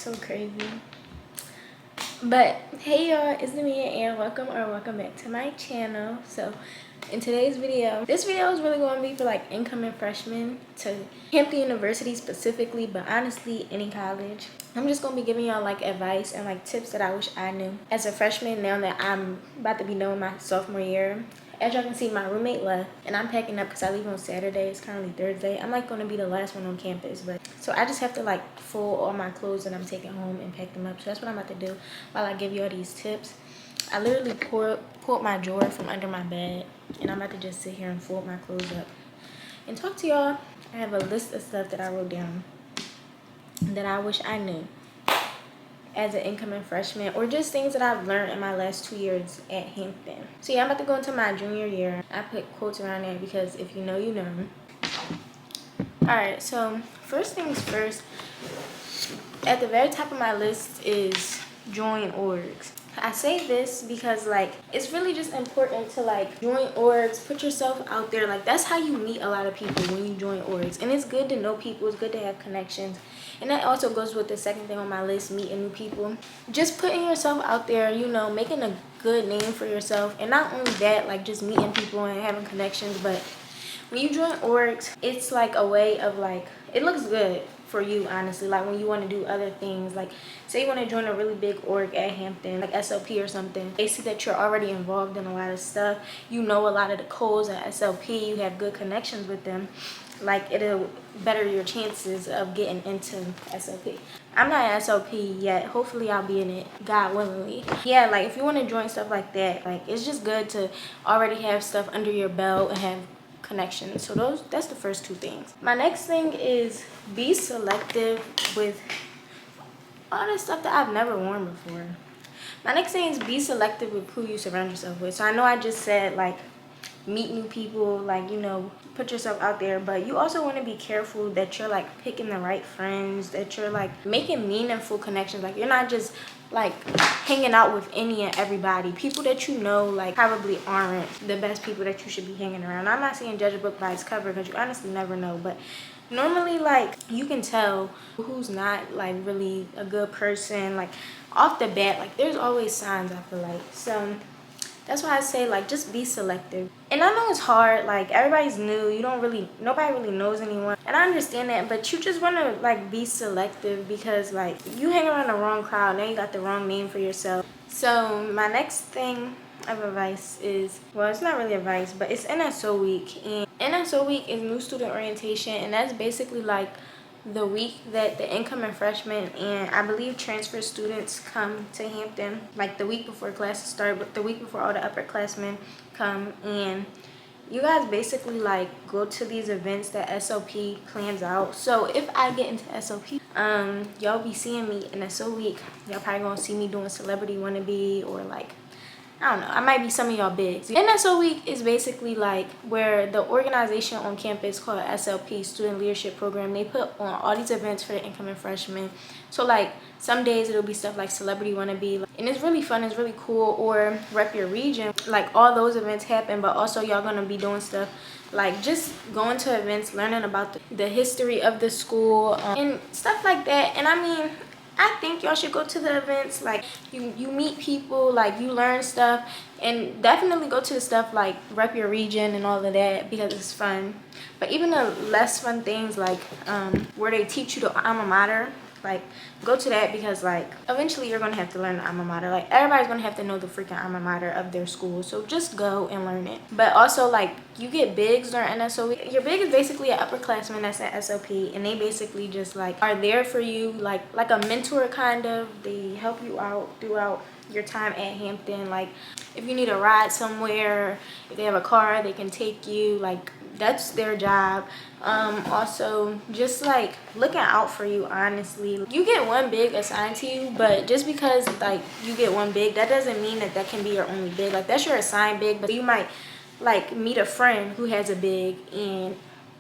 so crazy. But hey y'all, it's Mia and welcome back to my channel. So in today's video, this video is really going to be for like incoming freshmen to Hampton University specifically, but honestly any college. I'm just going to be giving y'all like advice and like tips that I wish I knew as a freshman now that I'm about to be done with my sophomore year. As y'all can see, my roommate left and I'm packing up because I leave on Saturday. It's currently Thursday. I'm like going to be the last one on campus, but so I just have to like fold all my clothes that I'm taking home and pack them up. So that's what I'm about to do while I give you all these tips. I literally pulled my drawer from under my bed and I'm about to just sit here and fold my clothes up and talk to y'all. I have a list of stuff that I wrote down that I wish I knew as an incoming freshman, or just things that I've learned in my last 2 years at Hampton. So yeah, I'm about to go into my junior year. I put quotes around there because if you know, you know. Alright, so first things first, at the very top of my list is join orgs. I say this because like it's really just important to like join orgs, put yourself out there. Like that's how you meet a lot of people, when you join orgs. And it's good to know people, it's good to have connections. And that also goes with the second thing on my list, meeting new people. Just putting yourself out there, you know, making a good name for yourself. And not only that, like just meeting people and having connections, but when you join orgs, it's like a way of like, it looks good for you, honestly. Like when you want to do other things, like say you want to join a really big org at Hampton, like SLP or something. They see that you're already involved in a lot of stuff. You know a lot of the codes at SLP. You have good connections with them. Like it'll better your chances of getting into SLP. I'm not at SLP yet. Hopefully I'll be in it, God willingly. Yeah, like if you want to join stuff like that, like it's just good to already have stuff under your belt and have connections. So that's the first two things. My next thing is be selective with all the stuff that I've never worn before. My next thing is be selective with who you surround yourself with. So I know I just said like meet new people, like, you know, put yourself out there, but you also want to be careful that you're like picking the right friends, that you're like making meaningful connections. Like you're not just like hanging out with any and everybody. People that you know like probably aren't the best people that you should be hanging around. I'm not saying judge a book by its cover because you honestly never know, but normally like you can tell who's not like really a good person like off the bat. Like there's always signs, I feel like. So that's why I say like just be selective. And I know it's hard, like everybody's new, nobody really knows anyone, and I understand that, but you just want to like be selective because like you hang around the wrong crowd, now you got the wrong name for yourself. So my next thing of advice is, well, it's not really advice, but it's NSO week. And NSO week is new student orientation, and that's basically like the week that the incoming freshmen and I believe transfer students come to Hampton, like the week before classes start, but the week before all the upperclassmen come. And you guys basically like go to these events that SLP plans out. So if I get into SLP, y'all be seeing me in SO week. Y'all probably gonna see me doing celebrity wannabe, or like I don't know, I might be some of y'all bigs. NSO week is basically like where the organization on campus called SLP, Student Leadership Program, they put on all these events for the incoming freshmen. So like some days it'll be stuff like celebrity wannabe, and it's really fun, it's really cool, or rep your region. Like all those events happen, but also y'all gonna be doing stuff like just going to events, learning about the history of the school, and stuff like that. And I mean, I think y'all should go to the events. Like you meet people, like you learn stuff, and definitely go to the stuff like rep your region and all of that because it's fun. But even the less fun things like where they teach you the alma mater, like go to that because like eventually you're gonna have to learn the alma mater. Like everybody's gonna have to know the freaking alma mater of their school, so just go and learn it. But also like you get bigs during NSO week. Your big is basically an upperclassman that's at SLP, and they basically just like are there for you, like a mentor kind of. They help you out throughout your time at Hampton. Like if you need a ride somewhere, if they have a car, they can take you. Like that's their job. Also just like looking out for you, honestly. You get one big assigned to you, but just because like you get one big, that doesn't mean that that can be your only big. Like that's your assigned big, but you might like meet a friend who has a big, and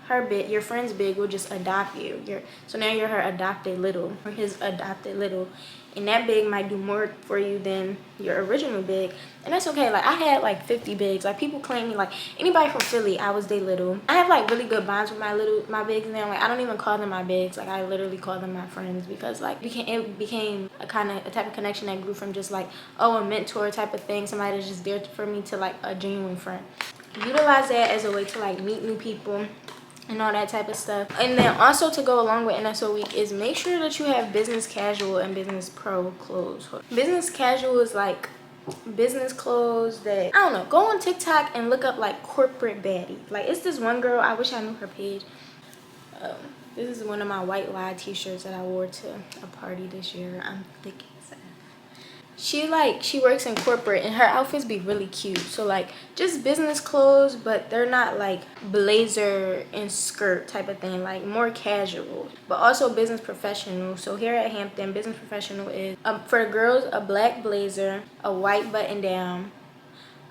her big, your friend's big will just adopt you. So now you're her adopted little, or his adopted little, and that big might do more for you than your original big, and that's okay. Like I had like 50 bigs. Like people claim me, like anybody from Philly, I was they little. I have like really good bonds with my bigs now. Like I don't even call them my bigs. Like I literally call them my friends, because like it became a type of connection that grew from just like, oh, a mentor type of thing, somebody that's just there for me, to like a genuine friend. Utilize that as a way to like meet new people and all that type of stuff. And then also, to go along with NSO week, is make sure that you have business casual and business pro clothes. Business casual is like business clothes that, I don't know, go on TikTok and look up like corporate baddie. Like it's this one girl, I wish I knew her page. This is one of my white lie t-shirts that I wore to a party this year. I'm thick as hell. She works in corporate, and her outfits be really cute. So like just business clothes, but they're not like blazer and skirt type of thing, like more casual, but also business professional. So here at Hampton, business professional is for the girls, a black blazer, a white button down,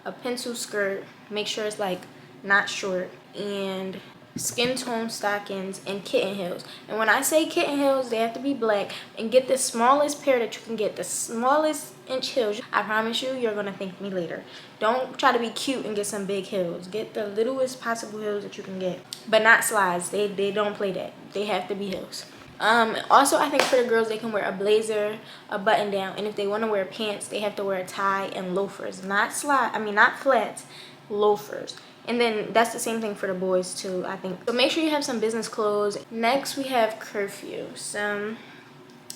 a pencil skirt, make sure it's like not short, and skin tone stockings and kitten heels. And when I say kitten heels, they have to be black, and get the smallest pair that you can get, the smallest inch heels. I promise you, you're gonna thank me later. Don't try to be cute and get some big heels. Get the littlest possible heels that you can get, but not slides. They don't play that. They have to be heels. Also, I think for the girls, they can wear a blazer, a button down, and if they want to wear pants, they have to wear a tie and loafers, not flats, loafers. And then that's the same thing for the boys too, I think. So make sure you have some business clothes. Next, we have curfew.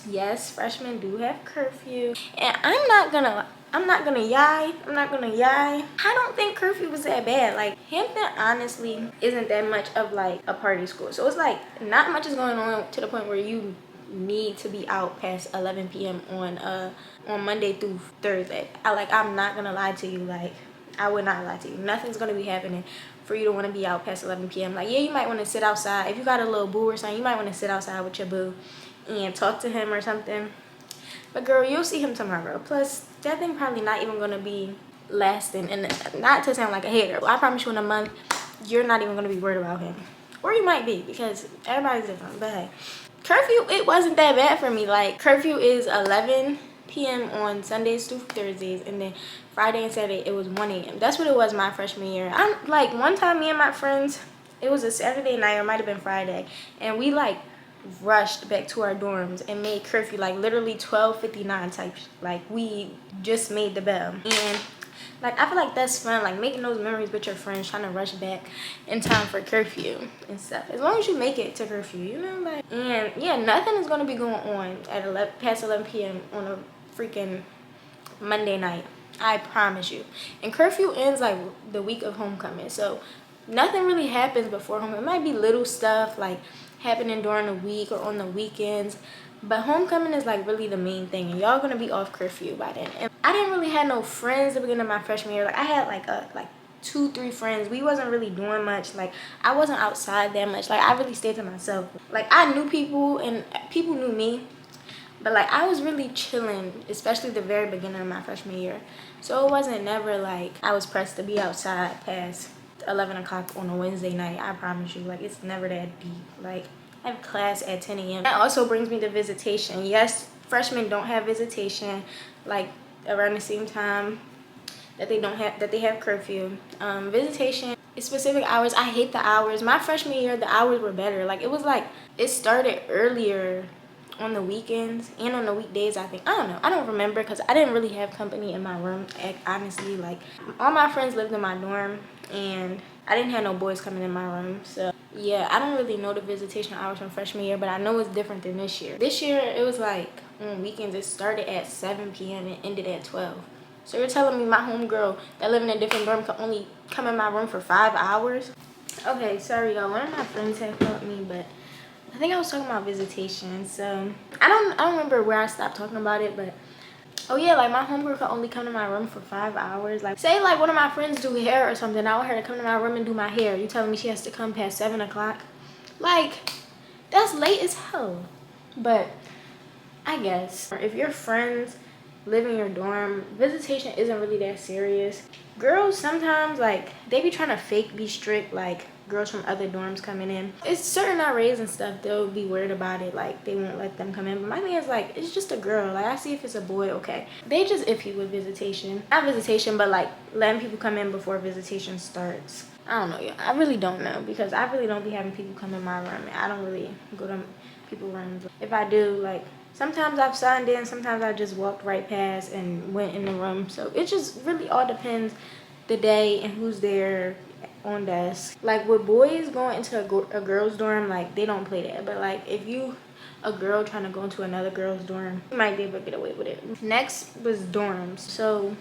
Yes, freshmen do have curfew, and I'm not gonna yai. I don't think curfew was that bad. Like Hampton honestly isn't that much of like a party school, so it's like not much is going on to the point where you need to be out past 11 p.m. on Monday through Thursday. I'm not gonna lie to you. Like I would not lie to you. Nothing's gonna be happening for you to want to be out past 11 p.m. Like, yeah, you might want to sit outside. If you got a little boo or something, you might want to sit outside with your boo and talk to him or something. But girl, you'll see him tomorrow. Plus, that thing probably not even gonna be lasting. And not to sound like a hater, I promise you, in a month, you're not even gonna be worried about him. Or you might be, because everybody's different. But hey, curfew, it wasn't that bad for me. Like, curfew is 11 p.m. on Sundays through Thursdays, and then Friday and Saturday it was 1 a.m. That's what it was my freshman year. I'm like, one time me and my friends, it was a Saturday night, or it might have been Friday, and we like rushed back to our dorms and made curfew like literally 12:59 type. Like we just made the bell, and like I feel like that's fun, like making those memories with your friends, trying to rush back in time for curfew and stuff. As long as you make it to curfew, you know, like, and yeah, nothing is gonna be going on at past 11 p.m. on a freaking Monday night. I promise you. And curfew ends like the week of homecoming, so nothing really happens before homecoming. It might be little stuff like happening during the week or on the weekends, but homecoming is like really the main thing, and y'all gonna be off curfew by then. And I didn't really have no friends at the beginning of my freshman year. Like I had like 2-3 friends. We wasn't really doing much. Like I wasn't outside that much. Like I really stayed to myself. Like I knew people and people knew me, but like I was really chilling, especially the very beginning of my freshman year. So it wasn't never like I was pressed to be outside past 11 o'clock on a Wednesday night. I promise you, like it's never that deep. Like I have class at 10 a.m. That also brings me to visitation. Yes, freshmen don't have visitation like around the same time that they have curfew. Visitation is specific hours. I hate the hours. My freshman year, the hours were better. Like it was like it started earlier on the weekends and on the weekdays, I think. I don't know. I don't remember, because I didn't really have company in my room. Honestly, like all my friends lived in my dorm, and I didn't have no boys coming in my room. So yeah, I don't really know the visitation hours from freshman year, but I know it's different than this year. This year it was like on weekends it started at 7 p.m. and ended at 12. So you're telling me my homegirl that live in a different dorm could only come in my room for 5 hours? Okay, sorry y'all. One of my friends had called me, but I think I was talking about visitation. So I don't remember where I stopped talking about it, but oh yeah, like my homegirl could only come to my room for 5 hours. Like say like one of my friends do hair or something, I want her to come to my room and do my hair. You telling me she has to come past 7 o'clock? Like that's late as hell. But I guess if your friends live in your dorm, visitation isn't really that serious. Girls sometimes like they be trying to fake be strict, like girls from other dorms coming in. It's certain RAs and stuff, they'll be worried about it, like they won't let them come in. But my thing is like, it's just a girl. Like I see if it's a boy, okay. They just iffy with visitation. Not visitation, but like letting people come in before visitation starts. I don't know, yeah. I really don't know, because I really don't be having people come in my room. I don't really go to people's rooms. If I do, like, sometimes I've signed in, sometimes I just walked right past and went in the room. So it just really all depends the day and who's there on desk. Like with boys going into a girl's dorm, like they don't play that. But like if you a girl trying to go into another girl's dorm, you might be able to get away with it. Next was dorms. So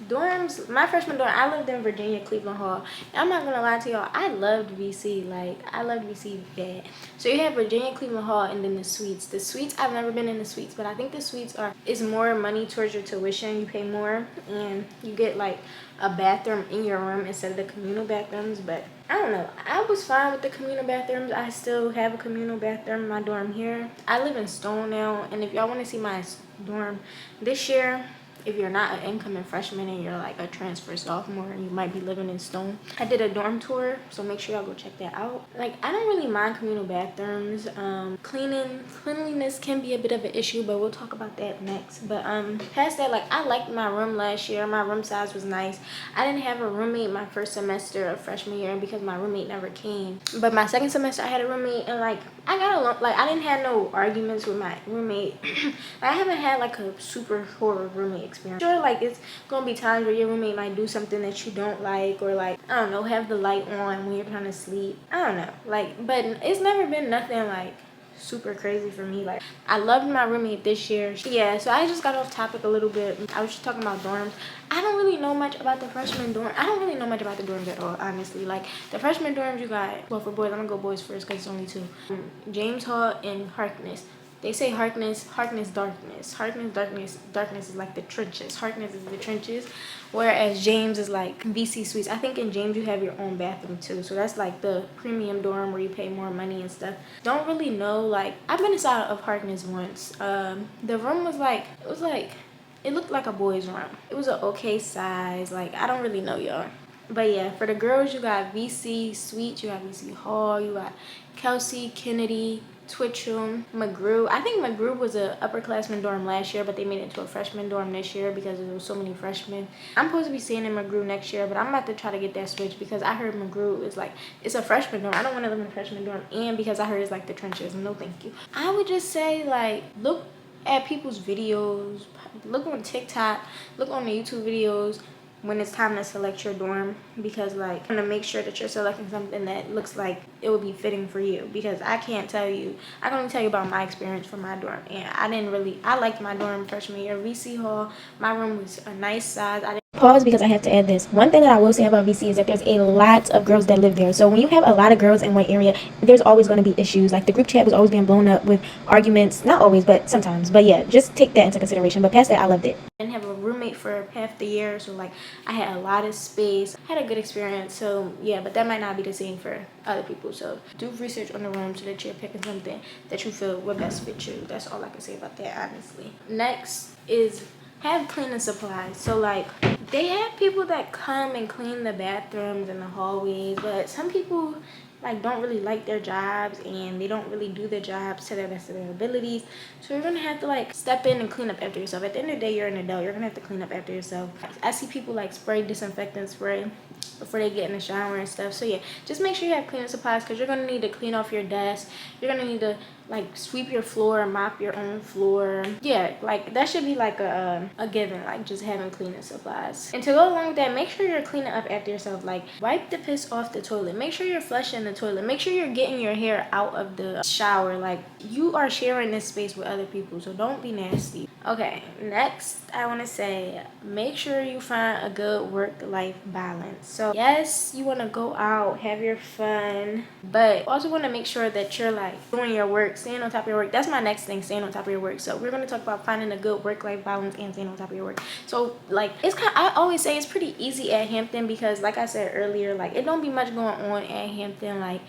dorms, my freshman dorm, I lived in Virginia, Cleveland Hall. And I'm not gonna lie to y'all, I loved VC. Like I loved VC bad. So you have Virginia, Cleveland Hall, and then the suites. The suites, I've never been in the suites, but I think the suites is more money towards your tuition. You pay more and you get like a bathroom in your room instead of the communal bathrooms. But I don't know, I was fine with the communal bathrooms. I still have a communal bathroom in my dorm here. I live in Stone now, and if y'all want to see my dorm this year, if you're not an incoming freshman and you're like a transfer sophomore and you might be living in Stone, I did a dorm tour, so make sure y'all go check that out. Like I don't really mind communal bathrooms. Cleanliness can be a bit of an issue, but we'll talk about that next. But past that, like I liked my room last year. My room size was nice. I didn't have a roommate my first semester of freshman year because my roommate never came. But my second semester I had a roommate, and like I got along. Like I didn't have no arguments with my roommate. I haven't had like a super horror roommate experience. Sure, like it's gonna be times where your roommate might do something that you don't like, or like I don't know, have the light on when you're trying to sleep. I don't know, like, but it's never been nothing like super crazy for me. Like I loved my roommate this year. Yeah, so I just got off topic a little bit. I was just talking about dorms. I don't really know much about the freshman dorm. I don't really know much about the dorms at all, honestly. Like the freshman dorms, you got, well, for boys, I'm gonna go boys first because it's only two. James Hall and Harkness. They say Harkness, darkness. Darkness is like the trenches. Harkness is the trenches, whereas James is like VC suites. I think in James you have your own bathroom too, so that's like the premium dorm where you pay more money and stuff. Don't really know. Like I've been inside of Harkness once. The room was like, it looked like a boy's room. It was an okay size. Like I don't really know, y'all. But yeah, for the girls, you got VC Suite, you got VC Hall, you got Kelsey, Kennedy, Twitchell, McGrew. I think McGrew was a upperclassman dorm last year, but they made it to a freshman dorm this year because there was so many freshmen. I'm supposed to be staying in McGrew next year, but I'm about to try to get that switch because I heard McGrew is like, it's a freshman dorm. I don't want to live in a freshman dorm, and because I heard it's like the trenches. No thank you. I would just say like, look at people's videos, look on TikTok, look on the YouTube videos when it's time to select your dorm, because like I'm gonna make sure that you're selecting something that looks like it would be fitting for you, because I can't tell you, I can only tell you about my experience from my dorm, and I liked my dorm freshman year. VC Hall, my room was a nice size. I didn't pause because I have to add this. One thing that I will say about VC is that there's a lot of girls that live there. So when you have a lot of girls in one area, there's always going to be issues. Like the group chat was always being blown up with arguments. Not always, but sometimes. But yeah, just take that into consideration. But past that, I loved it. I didn't have a roommate for half the year, so like I had a lot of space. I had a good experience. So yeah, but that might not be the same for other people. So do research on the room so that you're picking something that you feel would best fit you. That's all I can say about that, honestly. Next is have cleaning supplies. So like they have people that come and clean the bathrooms and the hallways, but some people like don't really like their jobs and they don't really do their jobs to the best of their abilities. So you're gonna have to like step in and clean up after yourself. At the end of the day, you're an adult, you're gonna have to clean up after yourself. I see people like spray disinfectant spray before they get in the shower and stuff. So yeah, just make sure you have cleaning supplies, because you're gonna need to clean off your desk. You're gonna need to like sweep your floor and mop your own floor. Yeah, like that should be like a given, like just having cleaning supplies. And to go along with that, make sure you're cleaning up after yourself. Like wipe the piss off the toilet, make sure you're flushing the toilet, make sure you're getting your hair out of the shower. Like you are sharing this space with other people, so don't be nasty. Okay, next I want to say, make sure you find a good work-life balance. So yes, you want to go out, have your fun, but also want to make sure that you're like doing your work, staying on top of your work. That's my next thing, staying on top of your work. So we're going to talk about finding a good work-life balance and staying on top of your work. So like it's kind of, I always say it's pretty easy at Hampton, because like I said earlier, like it don't be much going on at Hampton. Like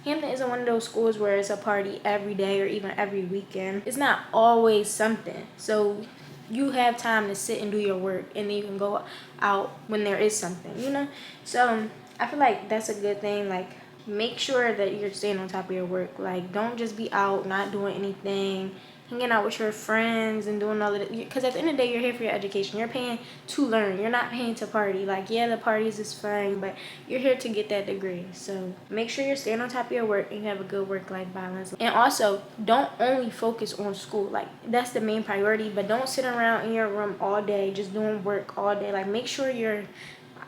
Hampton isn't one of those schools where it's a party every day or even every weekend. It's not always something. So you have time to sit and do your work, and then you can go out when there is something, you know? So I feel like that's a good thing. Like make sure that you're staying on top of your work. Like, don't just be out not doing anything, hanging out with your friends and doing all of it, because at the end of the day, you're here for your education. You're paying to learn. You're not paying to party. Like, yeah, the parties is fun, but you're here to get that degree. So make sure you're staying on top of your work and you have a good work-life balance. And also, don't only focus on school. Like, that's the main priority, but don't sit around in your room all day just doing work all day. Like, make sure you're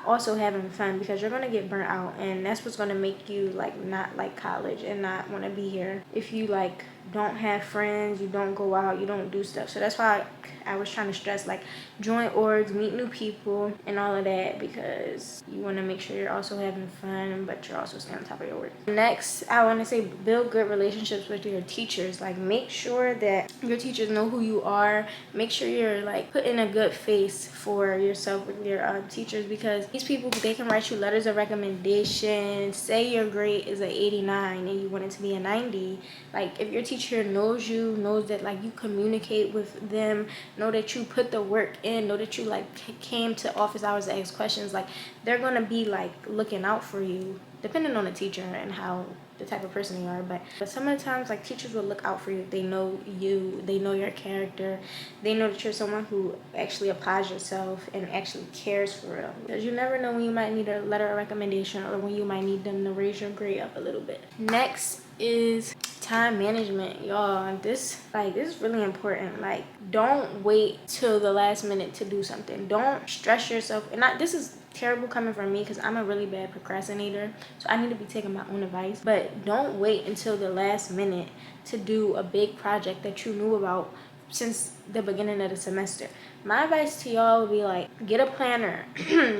also having fun, because you're gonna get burnt out, and that's what's gonna make you like not like college and not want to be here. If you like don't have friends, you don't go out, you don't do stuff. So that's why I was trying to stress, like, join orgs, meet new people and all of that, because you want to make sure you're also having fun, but you're also staying on top of your work. Next, I want to say build good relationships with your teachers. Like, make sure that your teachers know who you are. Make sure you're like putting a good face for yourself with your teachers, because these people, they can write you letters of recommendation. Say your grade is an 89 and you want it to be a 90. Like, if your teacher knows you, knows that like you communicate with them, know that you put the work in, know that you like came to office hours to ask questions, like, they're gonna be like looking out for you, depending on the teacher and how the type of person you are. But some of the times, like, teachers will look out for you. They know you, they know your character, they know that you're someone who actually applies yourself and actually cares for real, because you never know when you might need a letter of recommendation or when you might need them to raise your grade up a little bit. Next is time management, y'all. This is really important. Like, don't wait till the last minute to do something. Don't stress yourself. And this is terrible coming from me, because I'm a really bad procrastinator, so I need to be taking my own advice. But don't wait until the last minute to do a big project that you knew about since the beginning of the semester. My advice to y'all would be like, get a planner.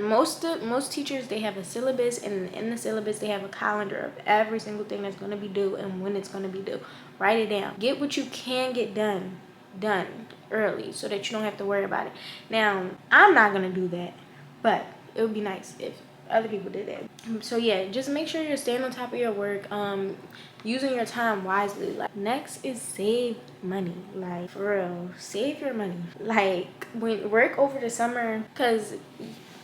most teachers, they have a syllabus, and in the syllabus they have a calendar of every single thing that's going to be due and when it's going to be due. Write it down. Get what you can get done early, so that you don't have to worry about it. Now, I'm not going to do that, but it would be nice if other people did that. So yeah, just make sure you're staying on top of your work, using your time wisely. Like, next is save money. Like, for real, save your money. Like, when work over the summer, because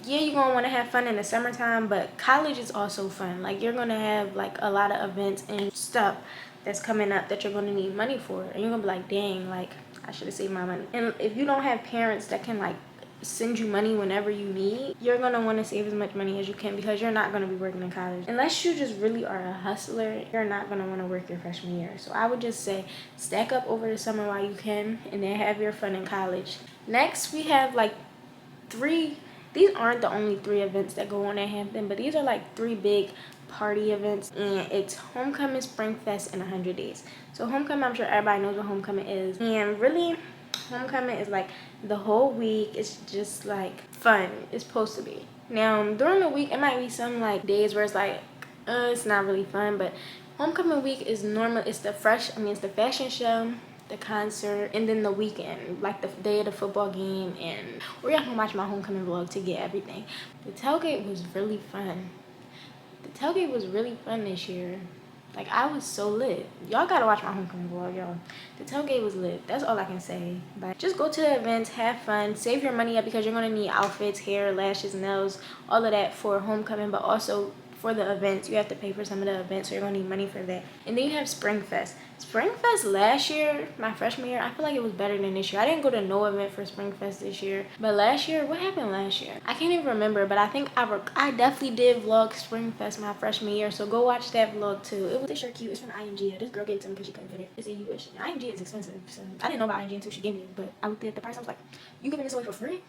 yeah, you're gonna want to have fun in the summertime, but college is also fun. Like, you're gonna have like a lot of events and stuff that's coming up that you're gonna need money for, and you're gonna be like, dang, like, I should have saved my money. And if you don't have parents that can like send you money whenever you need, you're gonna want to save as much money as you can, because you're not gonna be working in college unless you just really are a hustler. You're not gonna want to work your freshman year. So I would just say stack up over the summer while you can, and then have your fun in college. Next, we have like these aren't the only 3 events that go on at Hampton, but these are like 3 big party events, and it's homecoming, spring fest, and 100 days. So homecoming, I'm sure everybody knows what homecoming is, and really homecoming is like the whole week. It's just like fun. It's supposed to be. Now, during the week, it might be some like days where it's like it's not really fun, but homecoming week is normal. It's the fashion show, the concert, and then the weekend, like the day of the football game. And we're gonna watch my homecoming vlog to get everything. The tailgate was really fun. The tailgate was really fun this year. Like, I was so lit. Y'all gotta watch my homecoming vlog, y'all. The tailgate was lit. That's all I can say. But just go to the events, have fun, save your money up, because you're gonna need outfits, hair, lashes, nails, all of that for homecoming. But also for the events, you have to pay for some of the events, so you're gonna need money for that. And then you have Spring Fest. Spring Fest last year, my freshman year, I feel like it was better than this year. I didn't go to no event for Spring Fest this year, but last year, what happened last year? I can't even remember, but I think I definitely did vlog Spring Fest my freshman year, so go watch that vlog too. It was this shirt cute. It's from IMG. This girl gave it to me because she couldn't fit it. It's a U-ish. IMG is expensive, so I didn't know about IMG until she gave me it, but I looked at the price. I was like, you giving this away for free?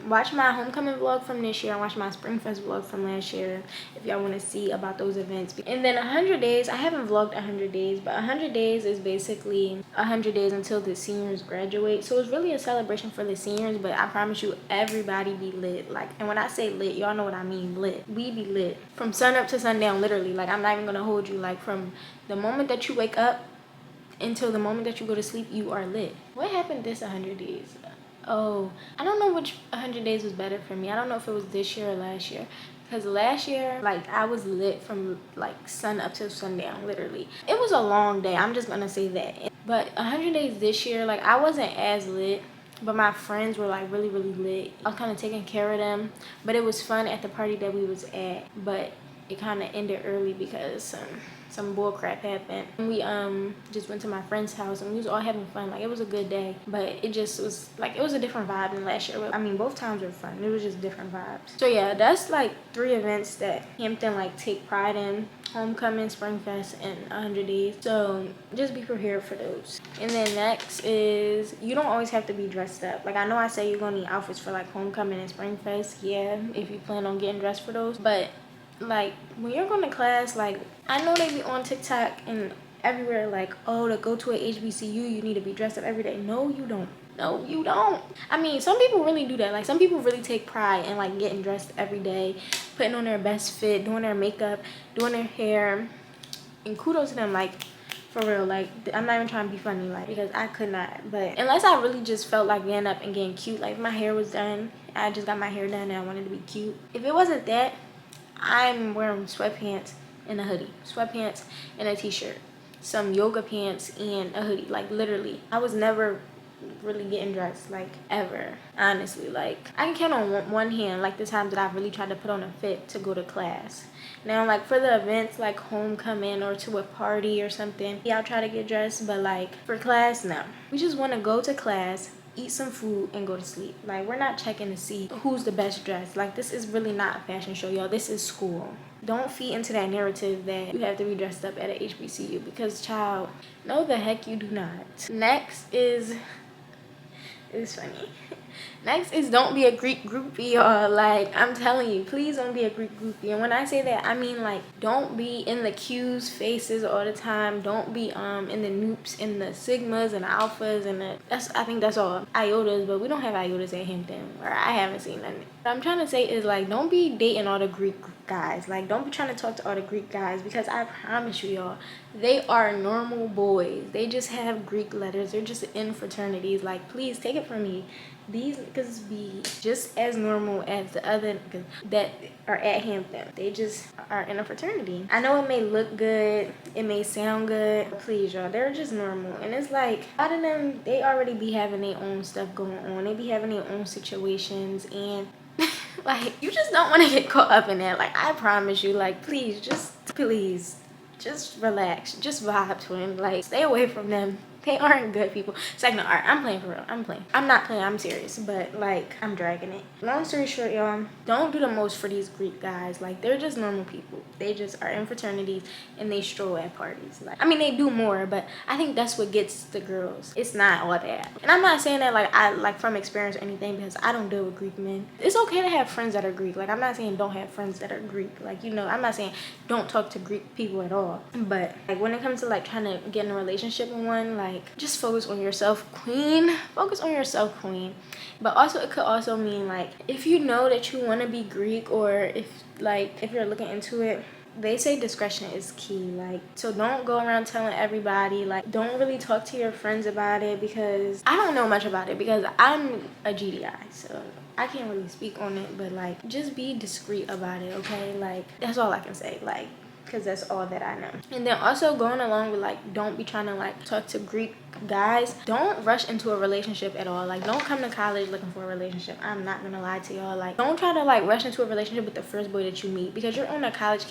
Watch my homecoming vlog from this year and watch my Spring Fest vlog from last year if y'all want to see about those events. And then 100 days, I haven't vlogged 100 days, but 100 days is basically 100 days until the seniors graduate. So it's really a celebration for the seniors, but I promise you, everybody be lit. Like, and when I say lit, y'all know what I mean, lit. We be lit from sun up to sundown, literally. Like, I'm not even gonna hold you. Like, from the moment that you wake up until the moment that you go to sleep, you are lit. What happened this 100 days? Oh, I don't know which 100 days was better for me. I don't know if it was this year or last year. Because last year, like, I was lit from, like, sun up to sundown, literally. It was a long day. I'm just going to say that. But 100 days this year, like, I wasn't as lit. But my friends were, like, really, really lit. I was kind of taking care of them. But it was fun at the party that we was at. But it kind of ended early because some bull crap happened. We just went to my friend's house and we was all having fun. Like, it was a good day, but it just was like, it was a different vibe than last year. I mean, both times were fun. It was just different vibes. So yeah, that's like 3 events that Hampton like take pride in: homecoming, spring fest, and 100 days. So just be prepared for those. And then next is, you don't always have to be dressed up. Like, I know I say you're gonna need outfits for like homecoming and spring fest, yeah, if you plan on getting dressed for those, but like when you're going to class, like I know they be on TikTok and everywhere like, oh, to go to a HBCU you need to be dressed up every day. No, you don't. No, you don't. I mean, some people really do that. Like, some people really take pride in like getting dressed every day, putting on their best fit, doing their makeup, doing their hair, and kudos to them. Like, for real, like, I'm not even trying to be funny, like, because I could not. But unless I really just felt like getting up and getting cute, like, if my hair was done, I just got my hair done and I wanted to be cute. If it wasn't that, I'm wearing sweatpants and a hoodie, sweatpants and a t-shirt, some yoga pants and a hoodie. Like, literally, I was never really getting dressed, like, ever, honestly. Like, I can count on one hand like the times that I've really tried to put on a fit to go to class. Now, like, for the events like homecoming or to a party or something, yeah, I'll try to get dressed, but like for class, no. We just want to go to class, eat some food, and go to sleep. Like, we're not checking to see who's the best dressed. Like, this is really not a fashion show, y'all. This is school. Don't feed into that narrative that you have to be dressed up at a HBCU, because, child, no, the heck you do not. Next is, it's funny. Next is, don't be a Greek groupie, y'all. Like, I'm telling you, please don't be a Greek groupie. And when I say that, I mean, like, don't be in the Q's faces all the time. Don't be in the noops, in the sigmas and the alphas and the, I think that's all iotas, but we don't have iotas at Hampton, or I haven't seen none. What I'm trying to say is, like, don't be dating all the Greek guys. Like, don't be trying to talk to all the Greek guys, because I promise you, y'all, they are normal boys. They just have Greek letters. They're just in fraternities. Like, please take it from me. These niggas be just as normal as the other niggas that are at Hampton. They just are in a fraternity. I know it may look good, it may sound good, but please, y'all, they're just normal. And it's like, a lot of them, they already be having their own stuff going on. They be having their own situations, and like, you just don't want to get caught up in that. Like, I promise you, like, please, just relax, just vibe to them. Like, stay away from them. They aren't good people. Second, all right, I'm playing for real. I'm playing. I'm not playing. I'm serious. But, like, I'm dragging it. Long story short, y'all, don't do the most for these Greek guys. Like, they're just normal people. They just are in fraternities and they stroll at parties. Like, I mean, they do more, but I think that's what gets the girls. It's not all that. And I'm not saying that, like, from experience or anything, because I don't deal with Greek men. It's okay to have friends that are Greek. Like, I'm not saying don't have friends that are Greek. Like, you know, I'm not saying don't talk to Greek people at all. But, like, when it comes to, like, trying to get in a relationship with one, like, just focus on yourself, queen. Focus on yourself, queen. But also, it could also mean, like, if you know that you want to be Greek, or if you're looking into it, they say discretion is key. Like, so don't go around telling everybody. Like, don't really talk to your friends about it, because I don't know much about it, because I'm a GDI, so I can't really speak on it. But, like, just be discreet about it, okay? Like, that's all I can say. Like, because that's all that I know. And then also, going along with, like, don't be trying to, like, talk to Greek guys. Don't rush into a relationship at all. Like, don't come to college looking for a relationship. I'm not gonna lie to y'all. Like, don't try to, like, rush into a relationship with the first boy that you meet, because you're on a college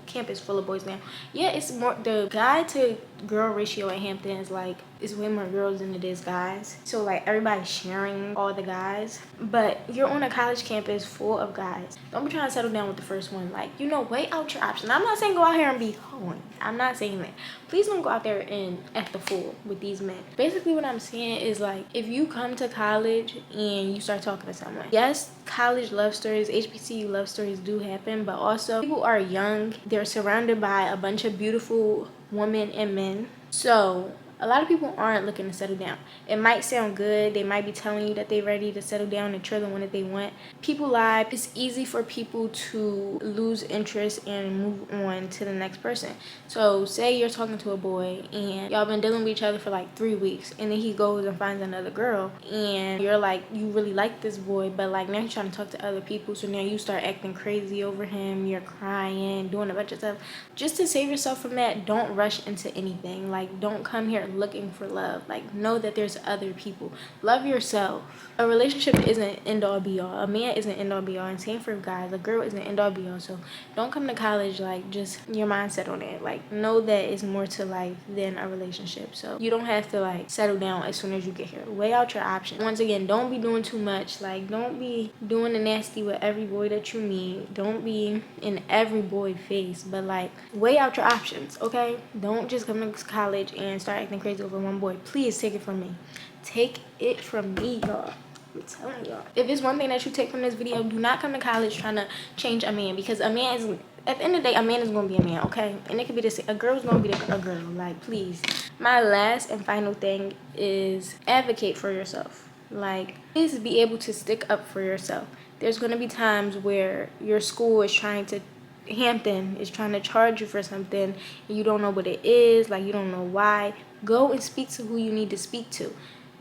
campus full of boys now. Yeah, it's more, the guy to girl ratio at Hampton is, like, it's way more girls than it is guys. So, like, everybody's sharing all the guys, but you're on a college campus full of guys. Don't be trying to settle down with the first one. Like, you know, weigh out your options. I'm not saying go out here and be hoeing. I'm not saying that. Please don't go out there and act the fool with these men. Basically, what I'm saying is, like, if you come to college and you start talking to someone, yes, college love stories, HBCU love stories do happen, but also people are young. They're surrounded by a bunch of beautiful women and men. So a lot of people aren't looking to settle down. It might sound good. They might be telling you that they're ready to settle down and you're the one that they want. People lie. It's easy for people to lose interest and move on to the next person. So say you're talking to a boy and y'all been dealing with each other for like 3 weeks, and then he goes and finds another girl, and you're like, you really like this boy, but like now he's trying to talk to other people, so now you start acting crazy over him. You're crying, doing a bunch of stuff. Just to save yourself from that, don't rush into anything. Like, don't come here looking for love. Like, know that there's other people. Love yourself. A relationship isn't end all be all. A man isn't end all be all, and same for guys. A girl isn't end all be all. So don't come to college like just your mindset on it. Like, know that it's more to life than a relationship. So you don't have to like settle down as soon as you get here. Weigh out your options. Once again, don't be doing too much. Like, don't be doing the nasty with every boy that you meet. Don't be in every boy face, but like, weigh out your options, okay? Don't just come to college and start acting crazy over one boy. Please take it from me. Take it from me, y'all. I'm telling y'all. If it's one thing that you take from this video, do not come to college trying to change a man, because a man is, at the end of the day, a man is going to be a man, okay? And it could be the same. A girl's going to be a girl. Like, please. My last and final thing is advocate for yourself. Like, please be able to stick up for yourself. There's going to be times where your school is trying to, Hampton is trying to charge you for something and you don't know what it is, like you don't know why. Go and speak to who you need to speak to.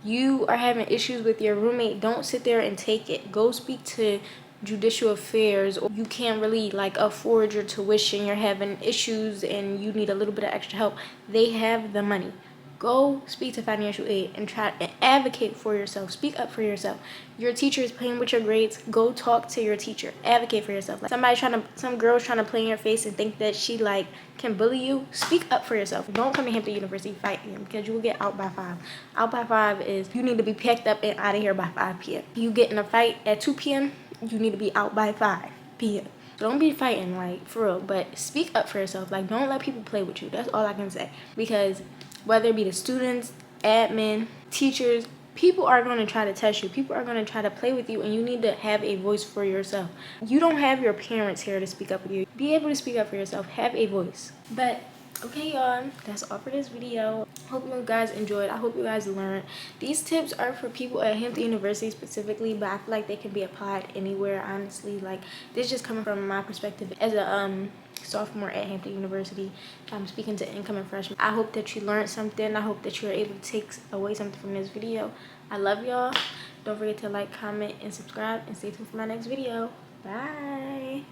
You are having issues with your roommate, don't sit there and take it. Go speak to judicial affairs. Or you can't really like afford your tuition, you're having issues and you need a little bit of extra help. They have the money. Go speak to financial aid and try and advocate for yourself. Speak up for yourself. Your teacher is playing with your grades. Go talk to your teacher. Advocate for yourself. Like some girl's trying to play in your face and think that she like can bully you. Speak up for yourself. Don't come to Hampton University fighting them, because you will get out by 5. Out by 5 is you need to be packed up and out of here by 5 p.m. You get in a fight at 2 p.m. You need to be out by 5 p.m. Don't be fighting, like, for real. But speak up for yourself. Like, don't let people play with you. That's all I can say. Because whether it be the students, admin, teachers, people are going to try to test you. People are going to try to play with you, and you need to have a voice for yourself. You don't have your parents here to speak up with you. Be able to speak up for yourself. Have a voice. But okay, y'all, that's all for this video. Hope you guys enjoyed. I hope you guys learned. These tips are for people at Hampton University specifically, but I feel like they can be applied anywhere, honestly. Like, this is just coming from my perspective as a sophomore at Hampton University. I'm speaking to incoming freshmen. I hope that you learned something. I hope that you're able to take away something from this video. I love y'all. Don't forget to like, comment, and subscribe, and stay tuned for my next video. Bye.